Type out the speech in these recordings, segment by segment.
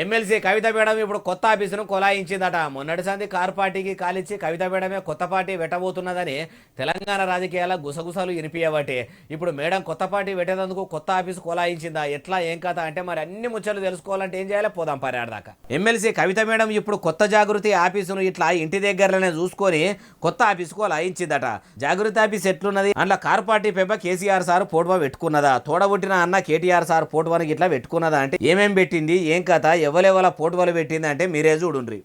MLC కవిత madam ఇప్పుడు కొత్త ఆఫీసును కొలాయించిందట. మొన్నటి సంది కారు పార్టీకి కాలిచ్చి కవిత మేడమే కొత్త పార్టీ పెట్టబోతున్నదని తెలంగాణ రాజకీయాల గుసగుసలు వినిపించబట్టి ఇప్పుడు మేడం కొత్త పార్టీ పెట్టేందుకు కొత్త ఆఫీసు కొలాయించిందా, ఎట్లా ఏం కథ అంటే మరి అన్ని ముచ్చట్లు తెలుసుకోవాలంటే ఏం చేయాలి, పోదాం పరియాడదాకా. ఎమ్మెల్సీ కవిత మేడం ఇప్పుడు కొత్త జాగృతి ఆఫీసును ఇట్లా ఇంటి దగ్గరలోనే చూసుకొని కొత్త ఆఫీసు కొలాయించిందట. జాగృతి ఆఫీస్ ఎట్లున్నది, అందులో కారు పార్టీ పెబ్బ కేసీఆర్ సార్ ఫోటో పెట్టుకున్నదా, తోడబుట్టిన అన్న కేటీఆర్ సార్ ఫోటోనికి ఇట్లా పెట్టుకున్నదా అంటే ఏమేం పెట్టింది, ఏం కథ, ఎవరెవల పోటువలు పెట్టింది అంటే మీరే చూడుండ్రి.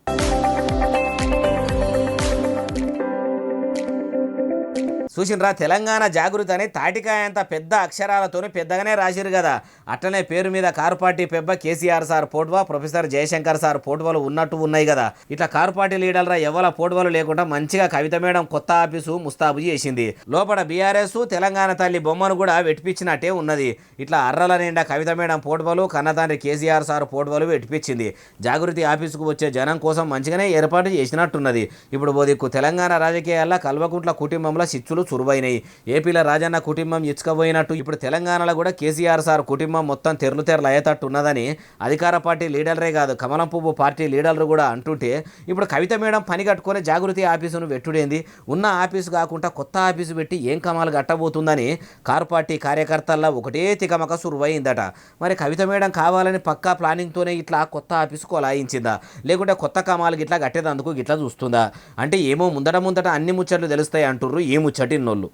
చూసినరా, తెలంగాణ జాగృతి అని తాటికాయ అంత పెద్ద అక్షరాలతో పెద్దగానే రాసిరు కదా. అట్లనే పేరు మీద కారు పార్టీ పెబ్బ కేసీఆర్ సార్ పోటువా, ప్రొఫెసర్ జయశంకర్ సార్ పోటువలు ఉన్నట్టు ఉన్నాయి కదా. ఇట్లా కారు పార్టీ లీడర్ల ఎవల పోటువలు లేకుండా మంచిగా కవిత మేడం కొత్త ఆఫీసు ముస్తాబు చేసింది. లోపల బీఆర్ఎస్ తెలంగాణ తల్లి బొమ్మను కూడా వెట్టిపించినట్టే ఉన్నది. ఇట్లా అర్రల నిండా కవిత మేడం పోటువలు, కన్నతండ్రి కేసీఆర్ సార్ పోటువలు వెట్టిపించింది. జాగృతి ఆఫీసుకు వచ్చే జనం కోసం మంచిగానే ఏర్పాటు చేసినట్టున్నది. ఇప్పుడు బోదిక్కు తెలంగాణ రాజకీయాల్లో కల్వకుంట్ల కుటుంబంలో చిచ్చులు చురువైనాయి. ఏపీలో రాజన్న కుటుంబం ఇచ్చుకపోయినట్టు ఇప్పుడు తెలంగాణలో కూడా కేసీఆర్ సార్ కుటుంబం మొత్తం తెరలు అయ్యేటట్టు ఉన్నదని అధికార పార్టీ లీడర్లే కాదు, కమలం పువ్వు పార్టీ లీడర్లు కూడా అంటుంటే ఇప్పుడు కవిత మేడం పని కట్టుకొని జాగృతి ఆఫీసును పెట్టుడేంది, ఉన్న ఆఫీసు కాకుండా కొత్త ఆఫీసు పెట్టి ఏం కమాలు కట్టబోతుందని కారు పార్టీ కార్యకర్తల్లో ఒకటే తికమక సురువైందట. మరి కవిత మేడం కావాలని పక్కా ప్లానింగ్తోనే ఇట్లా కొత్త ఆఫీసు కొలాయించిందా, లేకుంటే కొత్త కమాలు గిట్లా కట్టేదందుకు గిట్లా చూస్తుందా అంటే ఏమో ముందట అన్ని ముచ్చట్లు తెలుస్తాయి అంటుర్రు ఈ ముచ్చటి నోళ్ళు.